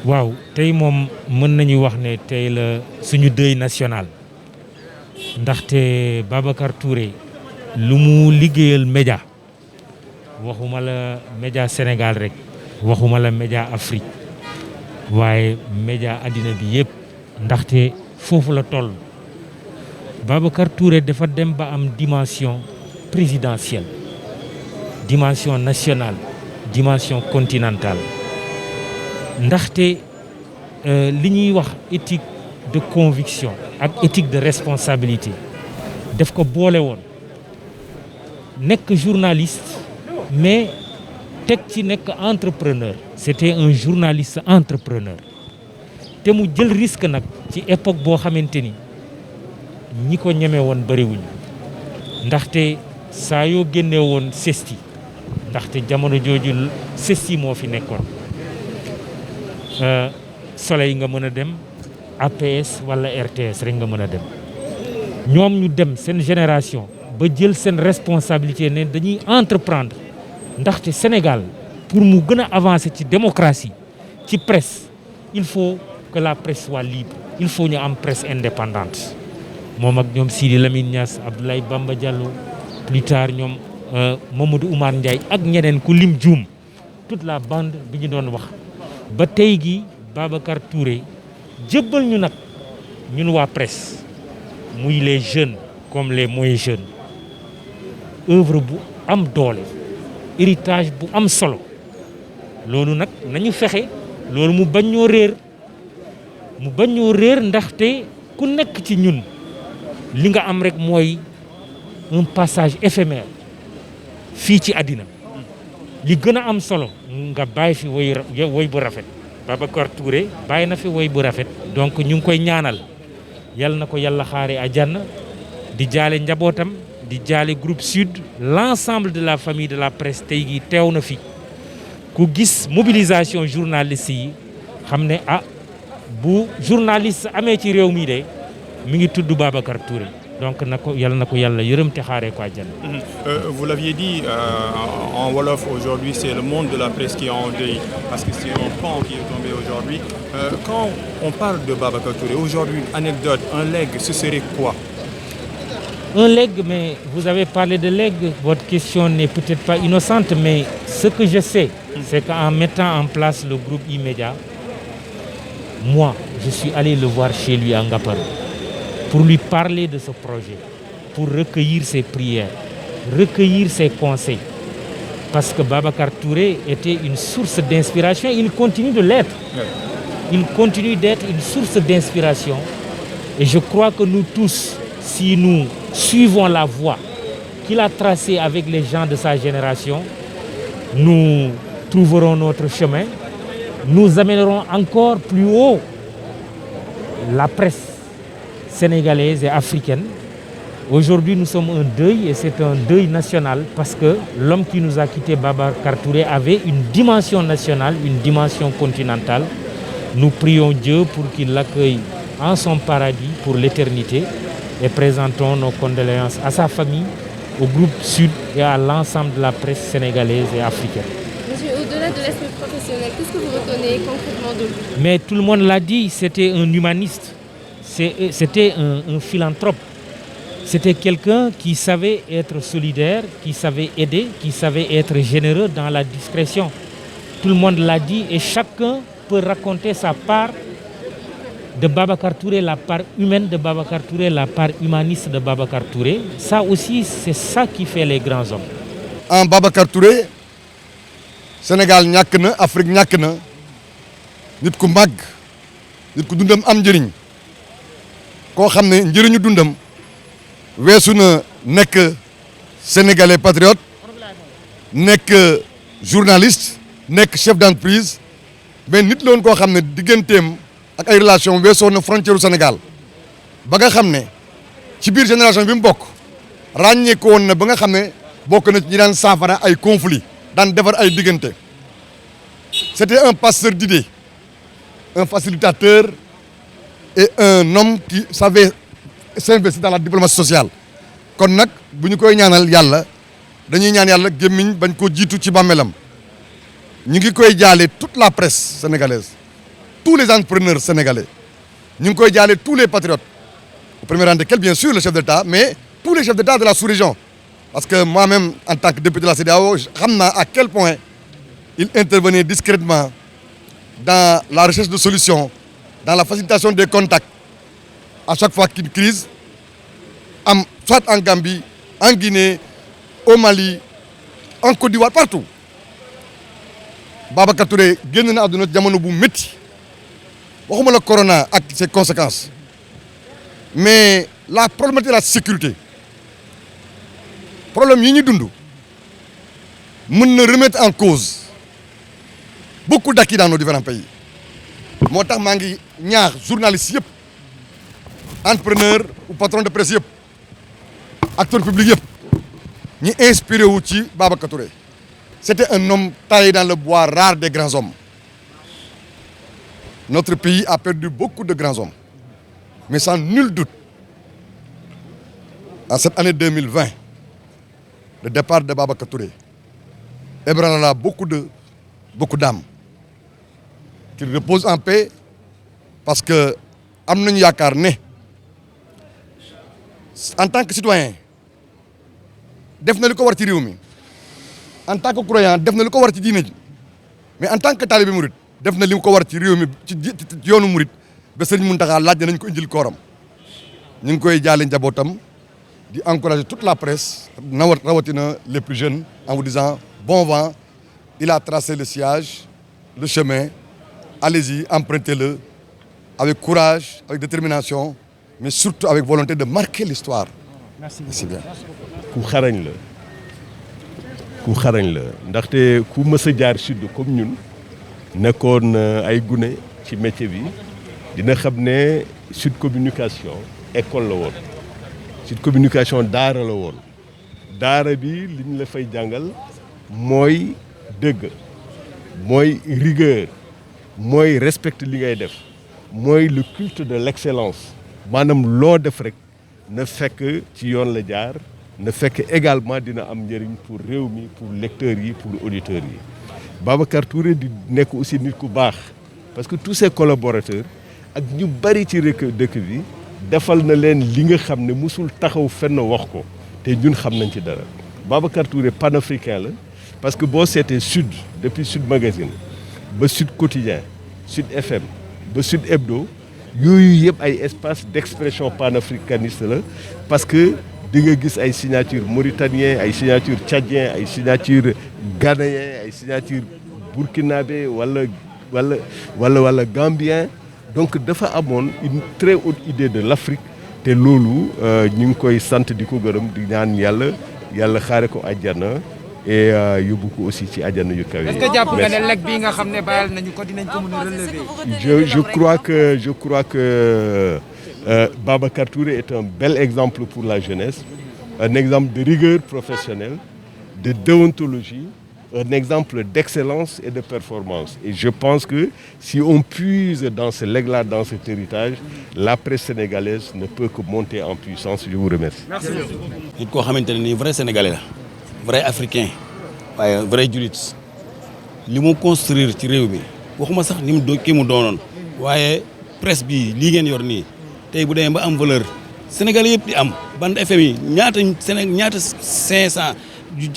waaw tey moom mën nañu wax ne tey la suñu deuil national ndaxte Babacar Touré lu mu liggéeyal média waxuma la média Sénégal rek waxuma la média Afrique waaye média àddina bi yëpp ndaxte foofu la toll. Babacar Touré dafa dem ba am dimension présidentielle dimension nationale dimension continentale ndaxte li ñuy wax éthique de conviction ak éthique de responsabilité daf ko boole woon nekk journaliste mais teg ci nekk entrepreneur. C'était un journaliste entrepreneur te mu jël risque nag ci époque boo xamante ni ñi ko ñeme woon bëriwuñu ndaxte saa yoo génne woon CESTI ndaxte jamono jooju CESTI moo fi nekkoon Soleil nga mën a dem APS wala RTS rek nga mën a dem ñoom ñu dem seen génération ba jël seen responsabilité ne dañuy entreprendre ndaxte Sénégal pour mu gën a avancer ci démocratie ci presse il faut que la presse soit libre il faut ñu am presse indépendante moom ak ñoom Sidi Lamine Niass Abdoulaye Bamba Diallo plus tard ñoom Mamadou Oumar Ndiaye ak ñeneen ku lim juum toute la bande bi ñu doon wax ba tey gi Babacar Touré jébbal ñu nag ñun waa presse muy les jeunes comme les moins jeunes œuvre bu am doole héritage bu am solo loolu nag nañu fexe loolu mu bañ ñoo réer ndaxte ku nekk ci ñun li nga am rek mooy un passage éphémère fii ci àddina li gën a am solo nga bàyyi fi woy bu rafet Babacar Touré bàyyi na fi woy bu rafet donc ñu ngi koy ñaanal yal na ko yàlla xaare àjjana di jaale njabootam di jaale groupe Sud l'ensemble de la famille de la presse tey gi teew na fi ku gis mobilisation journaliste yi xam ne bu journaliste amee ci réew mi de mi ngi tudd Babacar Touré donc na ko yàlla yërëm te xaaree ko àjjana. Vous l'aviez dit en wolof aujourd'hui c'est le monde de la presse qui est en deuil parce que c'est un pan qui est tombé aujourd'hui. Quand on parle de Babacar Touré aujourd'hui une anecdote un legs ce serait quoi? Un legs, mais vous avez parlé de legs, votre question n'est peut-être pas innocente, mais ce que je sais, c'est qu'en mettant en place le groupe E-Media, moi, je suis allé le voir chez lui à Ngaparou pour lui parler de ce projet, pour recueillir ses prières, recueillir ses conseils. Parce que Babacar Touré était une source d'inspiration, il continue de l'être. Il continue d'être une source d'inspiration. Et je crois que nous tous, si nous suivons la voie qu'il a tracée avec les gens de sa génération, nous trouverons notre chemin, nous amènerons encore plus haut la presse sénégalaise et africaine. Aujourd'hui, nous sommes un deuil et c'est un deuil national parce que l'homme qui nous a quitté, Babacar Touré, avait une dimension nationale, une dimension continentale. Nous prions Dieu pour qu'il l'accueille en son paradis pour l'éternité et présentons nos condoléances à sa famille, au groupe Sud et à l'ensemble de la presse sénégalaise et africaine. Monsieur, au-delà de l'aspect professionnel, qu'est-ce que vous retenez concrètement de lui? Mais tout le monde l'a dit, c'était un humaniste, c'était un philanthrope. C'était quelqu'un qui savait être solidaire, qui savait aider, qui savait être généreux dans la discrétion. Tout le monde l'a dit et chacun peut raconter sa part de Babacar Touré, la part humaine de Babacar Touré, la part humaniste de Babacar Touré. Ça aussi, c'est ça qui fait les grands hommes. En Babacar Touré, Sénégal ñàkk na Afrique ñàkk na nit ku màgg nit ku dundam am njëriñ koo xam ne njëriñu dundam weesu na nekk sénégalais patriote nekk journaliste nekk chef d'entreprise mais nit la woon koo xam ne digganteem ak ay relation weesoo na frontière u Sénégal ba nga xam ne ci biir génération bi mu bokk ràññee ko woon na ba nga xam ne bokk na ci ñi daan saafara ay conflits daan defar ay diggante. C'était un passeur d'idées un facilitateur et un homme qui savait s'investir dans la diplomatie sociale kon nag bu ñu koy ñaanal yàlla dañuy ñaan yàlla gémmiñ bañ ko jiitu ci bàmmeelam ñu ngi koy jaale toute la presse sénégalaise tous les entrepreneurs sénégalais ñu ngi koy jaale tous les patriotes au premier rang desquels bien sûr le chef d'État mais tous les chefs d'État de la sous-région parce que moi-même en tant que député de la CEDEAO xam naa à quel point il intervenait discrètement dans la recherche de solutions dans la facilitation des contacts à chaque fois qu'une crise am soit en Gambie en Guinée au Mali en Côte d'Ivoire partout Babacar Touré génn na àdduna jamono bu métti waxuma la corona ak ses conséquences mais la problématique de la sécurité problème yi ñu dund mën na remettre en cause beaucoup d'acquis dans nos différents pays moo tax maa ngi ñaax journalistes yëpp entrepreneurs ou patrons de presse yëpp acteurs publics yëpp ñi inspiré wu ci Babacar Touré c'était un homme taillé dans le bois rare des grands hommes notre pays a perdu beaucoup de grands hommes mais sans nul doute en cette année 2020 le départ de Babacar Touré ébranlera beaucoup d'âmes qu'il repose en paix parce que am nañu yaakaar ne en tant que citoyen def na li ko war ci réew mi en tant que croyant def na li ko war ci diine ji mais en tant que talibé murid def na li ko war ci réew mi ci yoonu murid ba Sëriñ Mountakha laaj nañ ko indil kooram ñu ngi koy jaale njabootam di encourager toute la presse rawatina les plus jeunes en vous disant bon vent il a tracé le sillage le chemin allez-y empruntez-le avec courage avec détermination mais surtout avec volonté de marquer l'histoire. Merci bien. ku xarañ la ndaxte ku mës a jaar sud comme ñun nekkoon ay gune ci métier bi dina xam ne Sud Communication école la woon Sud Communication daara la woon daara bi li ñu la fay jàngal mooy dëgg mooy rigueur mooy respecte li ngay def mooy le culte de l'excellence maanaam loo def rek na fekk ci yoon la jaar na fekk également dina am njëriñ pour réew mi pour lecteurs yi pour auditeurs yi Babacar Touré di nekk aussi nit ku baax parce que tous ses collaborateurs ak ñu bari ci dëkk bi defal na leen li nga xam ne musul taxaw fenn wax ko te ñun xam nañ ci dara Babacar Touré panafricain la parce que boo seetee Sud depuis Sud Magazine ba Sud Quotidien Sud FM ba Sud Hebdo yooyu yëpp ay espace d'expression panafricaniste la parce que di nga gis ay signature mauritanien ay signature tchadien ay signature ghanéen ay signature burkinabé wala gambien donc dafa amoon une très haute idée de l'Afrique te loolu ñu ngi koy sant di ko gërëm di ñaan yàlla xaare ko àjjana et yóbbu ko aussi ci àjjana yu kawe. est-ce que jàpp nga ne lekk bi nga xam ne bàyyal nañu ko dinañ ko mën a relever. je crois que Babacar Touré est un bel exemple pour la jeunesse, un exemple de rigueur professionnelle, de déontologie, un exemple d'excellence et de performance. Et je pense que si on puise dans ce legs-là, dans cet héritage, la presse sénégalaise ne peut que monter en puissance. Je vous remercie. Merci. nit koo xamante ne nii vrai sénégalais la vrai africain waaye vrai julit li mu construire ci réew mi waxuma sax ni mu kii mu doonoon waaye presse bi lii ngeen yor nii tey bu demee ba am valeur sénégalais yëpp di am bande FM yi ñaata 500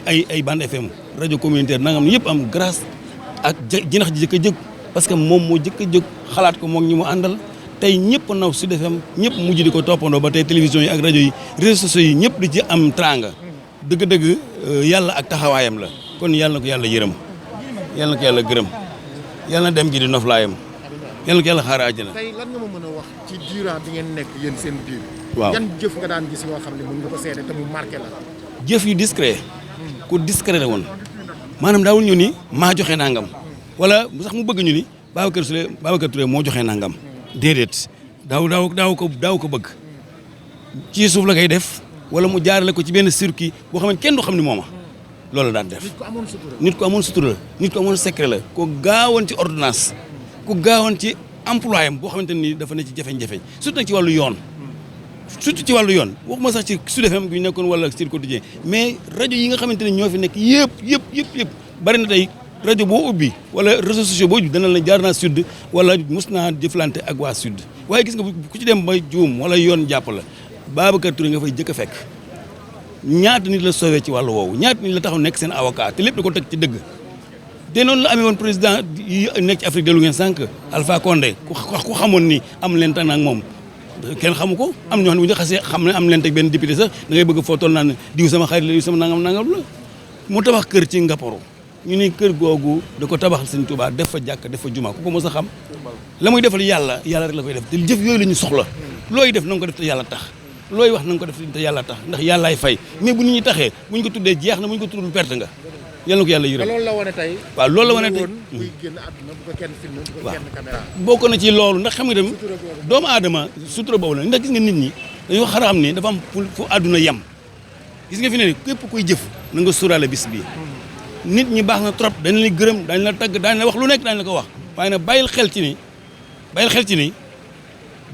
ay bande FM rajo communautaire nangam yëpp am grâce ak jinax ji jëkk a jëkk parce que moom moo jëkk a jëkk xalaat ko moom ñi mu àndal tey ñëpp naw Sud FM ñëpp mujj di ko toppandoo ba tey télévision yi ak rajo yi réseaux sociaux yi ñëpp di ci am tranga dëgg-dëgg yàlla ak taxawaayam la kon yàlla na ko yàlla yërëm yàlla na ko yàlla gërëm yàlla na dem gi di noflaayam yàlla na ko yàlla xaar àjjana. tey lan nga ma mën a wax ci durant bi ngeen nekk yéen seen biir. waaw yan jëf nga daan gis yoo xam ne mën nga ko seede te mu marqué la. jëf yu discret ku discret la woon maanaam daawul ñu ni maa joxe nangam wala sax mu bëgg ñu ni Babacar Touré moo joxe nangam déedéet daaw ko bëgg ci suuf la koy def wala mu jaarale ko ci benn circuit boo xam ne kenn du xam ni mooma loolu daan def. nit ko amoon sutura la nit ko amoon secret la ko gaawoon ci ordonnance ku gaawoon ci employé am boo xamante ni dafa ne ci jafe-jafe surtout nag ci wàllu yoon. surtout ci wàllu yoon waxuma sax ci Sud FM bi ñu nekkoon wala Sud Quotidien mais rajo yi nga xamante ne ñoo fi nekk yëpp bari na tey rajo boo ubbi wala réseaux sociaux boo ubbi dana la jaar naa sud wala mus naa jëflante ak waa sud waaye gis nga ku ci dem ba juum wala yoon jàpp la Babacar Touré nga fay jëkk a fekk ñaata nit la sauvé ci wàllu woowu ñaata nit la taxaw nekk seen avocat te lépp da ko teg ci dëgg te noonu la amee woon président yi nekk ci Afrique de l'Ouest sànq Alpha Condé ku xamoon ni am leen tan ak moom kenn xamu ko am ñoo xam ne bu ñu xasee xam ne am leen teg benn député sax da ngay bëgg foo toll naan diw sama xarit la diw sama nangam la mu tabax kër ci Ngaparou ñu ni kër googu da ko tabaxal Sëñ Tuubaa def fa jàkk def fa juma ku ko mos a xam la muy defal yàlla rek la koy def te jëf yooyu la ñu soxla looy def na nga ko def te yàlla tax looy wax na nga ko def te yàlla tax ndax yàllaay fay mais bu nit ñi taxee bu ñu ko tuddee jeex na bu ñu ko tuddul perte nga yàlla na ko yàlla yërëm. loolu la wane tey. waaw loolu la wane tey buy génn àdduna bu ko kenn filmé bu ko kenn caméra. bokk na ci loolu ndax xam nga dem doomu aadama sutura boobu la ndax gis nga nit ñi dañoo xaraam ne dafa am fu àdduna yem gis nga fi ne képp kuy jëf na nga sóoraale bis bii nit ñi baax na trop dañ la gërëm dañ la tagg dañ la wax lu nekk dañ la ko wax waaye nag bàyyil xel ci ni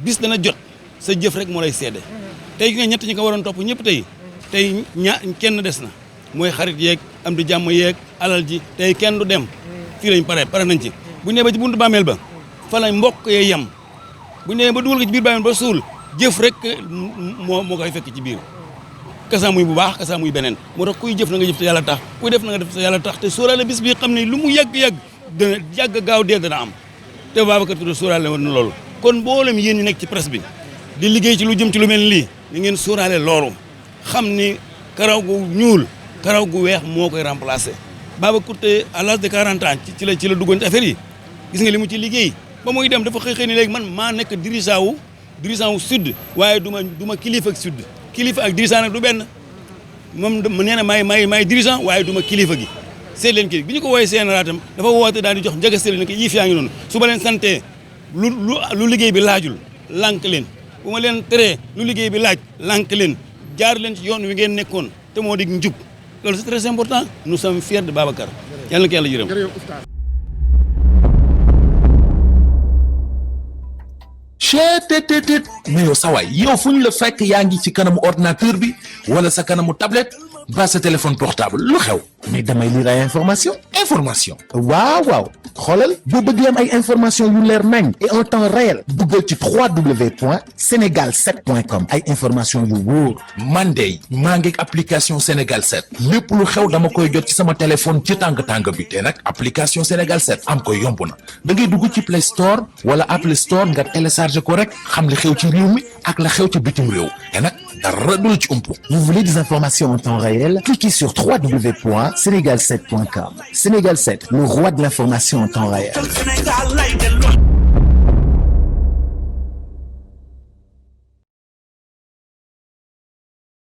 bis dana jot sa jëf rek moo lay seede tey nga ñett ñi ko waroon topp ñëpp tey kenn des na mooy xarit yeeg am di jàmm yeeg alal ji tey kenn du dem fii lañ pare nañ ci bu nee ba ci buntu bàmmeel ba fa lañ mbokk yee yem bu nee ba dugal ko ci biir bàmmeel ba suul jëf rek moo koy fekk ci biir kasa muy bu baax kasa muy beneen moo tax kuy jëf na nga jëf te yàlla tax kuy def na nga def te yàlla tax te sóoraale bis bi xam ne lu mu yàgg-yàgg dana yàgg gaaw dee dana am te Babacar Touré sóoraale woon na loolu kon mboolem yéen ñi nekk ci presse bi di liggéey ci lu jëm ci lu mel lii ni ngeen sóoraale loolu xam ni karaw gu ñuul karaw gu weex moo koy remplacer Babacar Touré à l'âge de 40 ans ci la duggoon ci affaire yi gis nga li mu ci liggéey ba muy dem dafa xëy ni léegi man maa nekk dirigeant wu sud waaye du ma kilifa ak sud kilifa ak dirigeant nag du benn moom nee na maay dirigeant waaye du ma kilifa gi seet leen kii bi ñu ko woowee CNRA tam dafa woote daal di jox njëga seli ne ko yii yaa ngi noonu su ma leen santee lu liggéey bi laajul lànk leen bu ma leen teree lu liggéey bi laaj lànk leen jaar leen ci yoon wi ngeen nekkoon te moo di njub loolu c'est très important nous sommes fiers de Babacar yàlla na ko yàlla yërëm. cheetetetet mais yow sawaay yow fu ñu la fekk yaa ngi ci kanamu ordinateur bi wala sa kanamu tablette ba sa téléphone portable lu xew mais damay lire ay information waaw xoolal boo bëgg am ay information yu leer nañ et en temps réel duggal ci www.senegal7.com ay information yu wóor man de maa ngi application Sénégal 7 lépp lu xew dama koy jot ci sama téléphone ci tàng bi te nag application Sénégal 7 am ko yomb na da ngay dugg ci Play Store wala Apple Store nga télécharger ko rek xam li xew ci réew mi ak la xew ci bitim réew te nag dara du la ci umpu. Vous voulez des informations en temps réel? Cliquez sur www.senegal7.com. Sénégal 7, le roi de l'information en temps réel.